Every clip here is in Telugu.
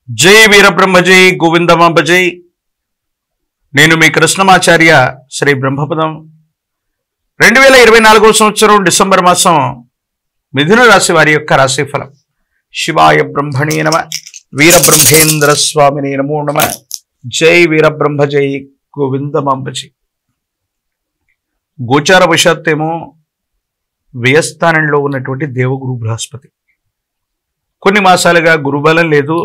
జై వీరబ్రహ్మ జై గోవిందమాంబ జై. నేను మీ కృష్ణమాచార్య శ్రీ బ్రహ్మపదం. 2024 సంవత్సరం డిసెంబర్ మాసం మిథున రాశి వారి యొక్క రాశిఫలం. శివాయ బ్రహ్మణే నమ. వీరబ్రహ్మేంద్ర స్వామినే నమో నమ. జై వీరబ్రహ్మ జై గోవిందమాంబ జై. గోచార వశాత్తేమో వ్యయస్థానంలో ఉన్నటువంటి దేవగురు బృహస్పతి కొన్ని మాసాలుగా గురుబలం లేదు.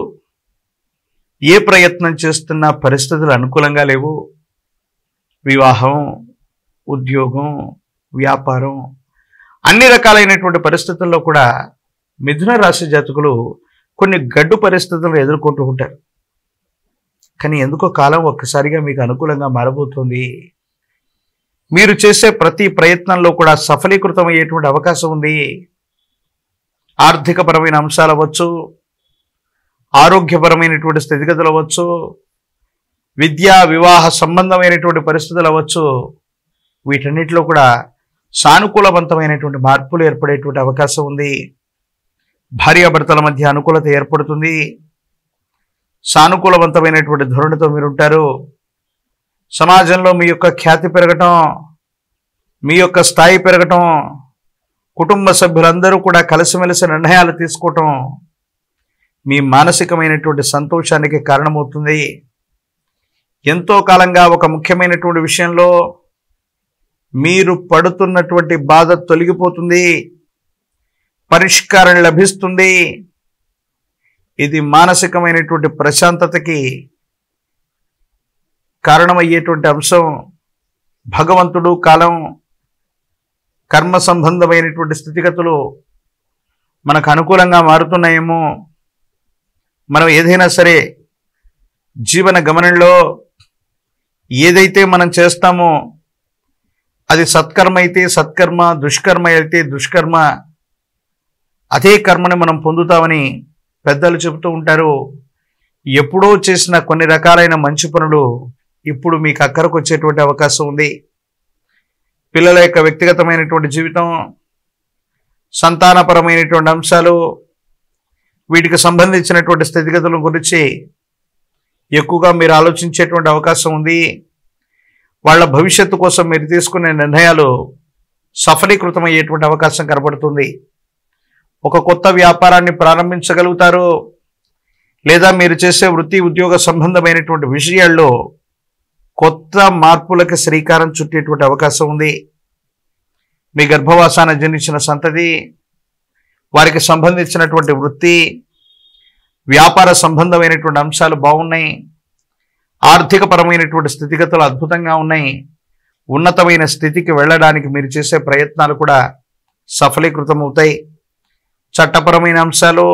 ఏ ప్రయత్నం చేస్తున్నా పరిస్థితులు అనుకూలంగా లేవు. వివాహం, ఉద్యోగం, వ్యాపారం, అన్ని రకాలైనటువంటి పరిస్థితుల్లో కూడా మిథున రాశి జాతకులు కొన్ని గడ్డు పరిస్థితులను ఎదుర్కొంటూ ఉంటారు. కానీ ఎందుకో కాలం ఒక్కసారిగా మీకు అనుకూలంగా మారబోతుంది. మీరు చేసే ప్రతి ప్రయత్నంలో కూడా సఫలీకృతం అయ్యేటువంటి అవకాశం ఉంది. ఆర్థికపరమైన అంశాలు అవ్వచ్చు, ఆరోగ్యపరమైనటువంటి స్థితిగతులు అవ్వచ్చు, విద్యా వివాహ సంబంధమైనటువంటి పరిస్థితులు అవ్వచ్చు. వీటన్నిటిలో కూడా సానుకూలవంతమైనటువంటి మార్పులు ఏర్పడేటువంటి అవకాశం ఉంది. భార్యాభర్తల మధ్య అనుకూలత ఏర్పడుతుంది. సానుకూలవంతమైనటువంటి ధోరణితో మీరుంటారు. సమాజంలో మీ యొక్క ఖ్యాతి పెరగటం, మీ యొక్క స్థాయి పెరగటం, కుటుంబ సభ్యులందరూ కూడా కలిసిమెలిసి నిర్ణయాలు తీసుకోవటం మీ మానసికమైనటువంటి సంతోషానికి కారణమవుతుంది. ఎంతో కాలంగా ఒక ముఖ్యమైనటువంటి విషయంలో మీరు పడుతున్నటువంటి బాధ తొలగిపోతుంది, పరిష్కారం లభిస్తుంది. ఇది మానసికమైనటువంటి ప్రశాంతతకి కారణమయ్యేటువంటి అంశం. భగవంతుడు, కాలం, కర్మ సంబంధమైనటువంటి స్థితిగతులు మనకు అనుకూలంగా మారుతున్నాయేమో. మనం ఏదైనా సరే జీవన గమనంలో ఏదైతే మనం చేస్తామో అది సత్కర్మ అయితే సత్కర్మ, దుష్కర్మ అయితే దుష్కర్మ, అదే కర్మని మనం పొందుతామని పెద్దలు చెబుతూ ఉంటారు. ఎప్పుడో చేసిన కొన్ని రకాలైన మంచి పనులు ఇప్పుడు మీకు అక్కరకు వచ్చేటువంటి అవకాశం ఉంది. పిల్లల యొక్క వ్యక్తిగతమైనటువంటి జీవితం, సంతానపరమైనటువంటి అంశాలు, వీటికి సంబంధించినటువంటి స్థితిగతుల గురించి ఎక్కువగా మీరు ఆలోచించేటువంటి అవకాశం ఉంది. వాళ్ళ భవిష్యత్తు కోసం మీరు తీసుకునే నిర్ణయాలు సఫలీకృతమయ్యేటువంటి అవకాశం కనబడుతుంది. ఒక కొత్త వ్యాపారాన్ని ప్రారంభించగలుగుతారు, లేదా మీరు చేసే వృత్తి ఉద్యోగ సంబంధమైనటువంటి విషయాల్లో కొత్త మార్పులకు శ్రీకారం చుట్టేటువంటి అవకాశం ఉంది. మీ గర్భవాసాన జన్మించిన సంతతి, వారికి సంబంధించినటువంటి వృత్తి వ్యాపార సంబంధమైనటువంటి అంశాలు బాగున్నాయి. ఆర్థికపరమైనటువంటి స్థితిగతులు అద్భుతంగా ఉన్నాయి. ఉన్నతమైన స్థితికి వెళ్ళడానికి మీరు చేసే ప్రయత్నాలు కూడా సఫలీకృతం అవుతాయి. చట్టపరమైన అంశాలు,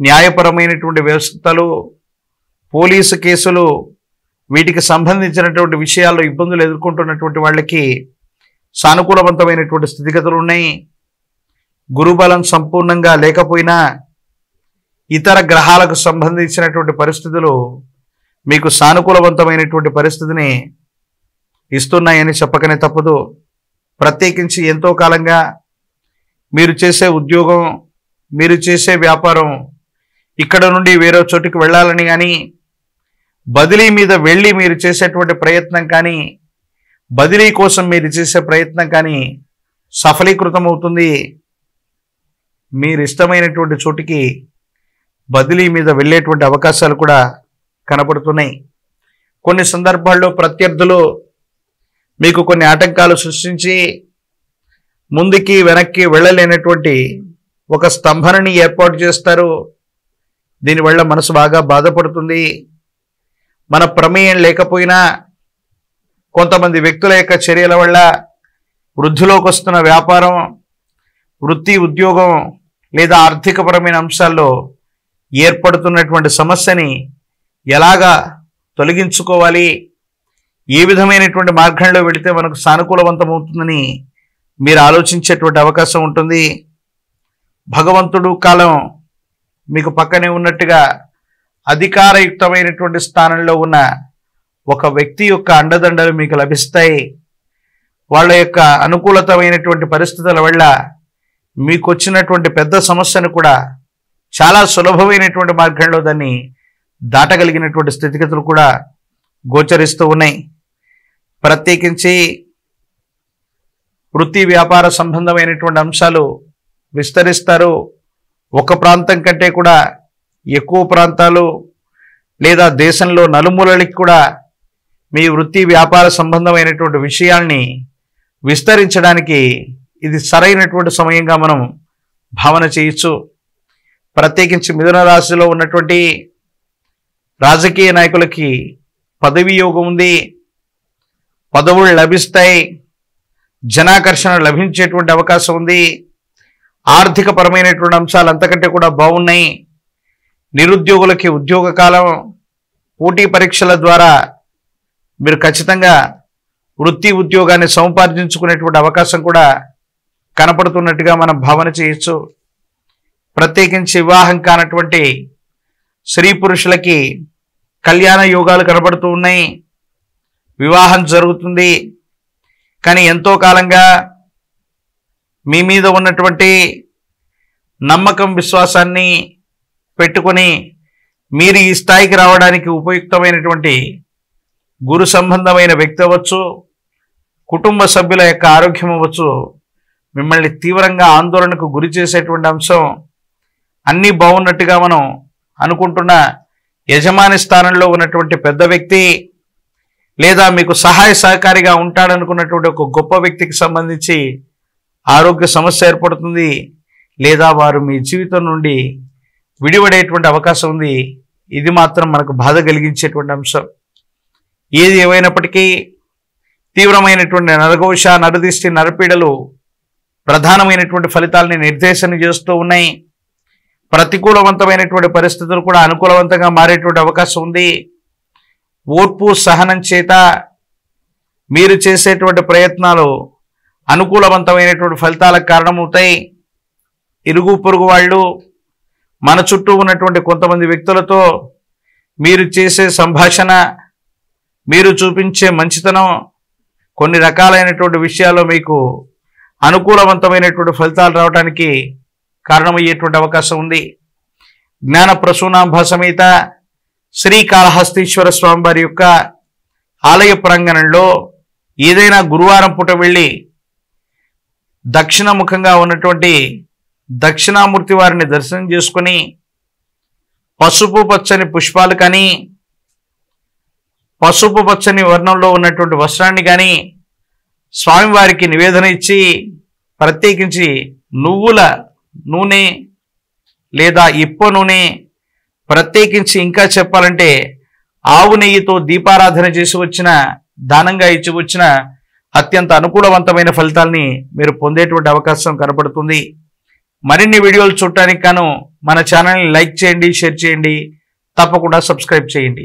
న్యాయపరమైనటువంటి వ్యవస్థలు, పోలీసు కేసులు, వీటికి సంబంధించినటువంటి విషయాల్లో ఇబ్బందులు ఎదుర్కొంటున్నటువంటి వాళ్ళకి సానుకూలవంతమైనటువంటి స్థితిగతులు ఉన్నాయి. గురుబలం సంపూర్ణంగా లేకపోయినా ఇతర గ్రహాలకు సంబంధించినటువంటి పరిస్థితులు మీకు సానుకూలవంతమైనటువంటి పరిస్థితిని ఇస్తున్నాయని చెప్పకనే తప్పదు. ప్రత్యేకించి ఎంతో కాలంగా మీరు చేసే ఉద్యోగం, మీరు చేసే వ్యాపారం ఇక్కడ నుండి వేరే చోటుకి వెళ్ళాలని కానీ, బదిలీ మీద వెళ్ళి మీరు చేసేటువంటి ప్రయత్నం కానీ, బదిలీ కోసం మీరు చేసే ప్రయత్నం కానీ సఫలీకృతం అవుతుంది. మీరు ఇష్టమైనటువంటి చోటికి బదిలీ మీద వెళ్ళేటువంటి అవకాశాలు కూడా కనపడుతున్నాయి. కొన్ని సందర్భాల్లో ప్రత్యర్థులు మీకు కొన్ని ఆటంకాలు సృష్టించి ముందుకి వెనక్కి వెళ్ళలేనటువంటి ఒక స్తంభనని ఏర్పాటు చేస్తారు. దీనివల్ల మనసు బాగా బాధపడుతుంది. మన ప్రమేయం లేకపోయినా కొంతమంది వ్యక్తుల యొక్క చర్యల వల్ల వృద్ధిలోకి వస్తున్న వ్యాపారం, వృత్తి ఉద్యోగం లేదా ఆర్థికపరమైన అంశాల్లో ఏర్పడుతున్నటువంటి సమస్యని ఎలాగా తొలగించుకోవాలి, ఏ విధమైనటువంటి మార్గంలో వెళితే మనకు సానుకూలవంతమవుతుందని మీరు ఆలోచించేటువంటి అవకాశం ఉంటుంది. భగవంతుడు, కాలం మీకు పక్కనే ఉన్నట్టుగా అధికారయుక్తమైనటువంటి స్థానంలో ఉన్న ఒక వ్యక్తి యొక్క అండదండలు మీకు లభిస్తాయి. వాళ్ళ యొక్క అనుకూలతమైనటువంటి పరిస్థితుల వల్ల మీకు వచ్చినటువంటి పెద్ద సమస్యను కూడా చాలా సులభమైనటువంటి మార్గంలో దాన్ని దాటగలిగినటువంటి స్థితిగతులు కూడా గోచరిస్తూ ఉన్నాయి. ప్రత్యేకించి వృత్తి వ్యాపార సంబంధమైనటువంటి అంశాలు విస్తరిస్తారు. ఒక ప్రాంతం కంటే కూడా ఎక్కువ ప్రాంతాలు లేదా దేశంలో నలుమూలలకి కూడా మీ వృత్తి వ్యాపార సంబంధమైనటువంటి విషయాల్ని విస్తరించడానికి ఇది సరైనటువంటి సమయంగా మనం భావన చేయొచ్చు. ప్రత్యేకించి మిథున రాశిలో ఉన్నటువంటి రాజకీయ నాయకులకి పదవి యోగం ఉంది, పదవులు లభిస్తాయి, జనాకర్షణ లభించేటువంటి అవకాశం ఉంది. ఆర్థిక పరమైనటువంటి అంశాలు అంతకంటే కూడా బాగున్నాయి. నిరుద్యోగులకి ఉద్యోగ కాలం, పోటీ పరీక్షల ద్వారా మీరు ఖచ్చితంగా వృత్తి ఉద్యోగాన్ని సముపార్జించుకునేటువంటి అవకాశం కూడా కనపడుతున్నట్టుగా మనం భావన చేయొచ్చు. ప్రత్యేకించి వివాహం కానటువంటి స్త్రీ పురుషులకి కళ్యాణ యోగాలు కనపడుతూ ఉన్నాయి. వివాహం జరుగుతుంది. కానీ ఎంతో కాలంగా మీ మీద ఉన్నటువంటి నమ్మకం విశ్వాసాన్ని పెట్టుకొని మీరు ఈ స్థాయికి రావడానికి ఉపయుక్తమైనటువంటి గురు సంబంధమైన వ్యక్తి అవ్వచ్చు, కుటుంబ సభ్యుల యొక్క ఆరోగ్యం అవ్వచ్చు, మిమ్మల్ని తీవ్రంగా ఆందోళనకు గురి చేసేటువంటి అంశం. అన్నీ బాగున్నట్టుగా మనం అనుకుంటున్న యజమాని స్థానంలో ఉన్నటువంటి పెద్ద వ్యక్తి లేదా మీకు సహాయ సహకారిగా ఉంటాడనుకున్నటువంటి ఒక గొప్ప వ్యక్తికి సంబంధించి ఆరోగ్య సమస్య ఏర్పడుతుంది, లేదా వారు మీ జీవితం నుండి విడిపడేటువంటి అవకాశం ఉంది. ఇది మాత్రం మనకు బాధ కలిగించేటువంటి అంశం. ఏది ఏమైనప్పటికీ తీవ్రమైనటువంటి నరఘోష, నరదిష్టి, నరపీడలు ప్రధానమైనటువంటి ఫలితాలని నిర్దేశన చేస్తూ ఉన్నాయి. ప్రతికూలవంతమైనటువంటి పరిస్థితులు కూడా అనుకూలవంతంగా మారేటువంటి అవకాశం ఉంది. ఓర్పు సహనం చేత మీరు చేసేటువంటి ప్రయత్నాలు అనుకూలవంతమైనటువంటి ఫలితాలకు కారణమవుతాయి. ఇరుగు పొరుగు వాళ్ళు, మన చుట్టూ ఉన్నటువంటి కొంతమంది వ్యక్తులతో మీరు చేసే సంభాషణ, మీరు చూపించే మంచితనం కొన్ని రకాలైనటువంటి విషయాల్లో మీకు అనుకూలవంతమైనటువంటి ఫలితాలు రావడానికి కారణమయ్యేటువంటి అవకాశం ఉంది. జ్ఞాన ప్రసూనాంబ సమేత శ్రీకాళహస్తీశ్వర స్వామి వారి యొక్క ఆలయ ప్రాంగణంలో ఏదైనా గురువారం పూట వెళ్ళి దక్షిణముఖంగా ఉన్నటువంటి దక్షిణామూర్తి వారిని దర్శనం చేసుకుని పసుపు పచ్చని పుష్పాలు కానీ, పసుపు పచ్చని వర్ణంలో ఉన్నటువంటి వస్త్రాన్ని కానీ స్వామివారికి నివేదన ఇచ్చి, ప్రత్యేకించి నువ్వుల నూనె లేదా ఇప్ప నూనె, ప్రత్యేకించి ఇంకా చెప్పాలంటే ఆవు నెయ్యితో దీపారాధన చేసి వచ్చిన, దానంగా ఇచ్చి వచ్చిన అత్యంత అనుకూలవంతమైన ఫలితాల్ని మీరు పొందేటువంటి అవకాశం కనపడుతుంది. మరిన్ని వీడియోలు చూడటానికి గాను మన ఛానల్ని లైక్ చేయండి, షేర్ చేయండి, తప్పకుండా సబ్స్క్రైబ్ చేయండి.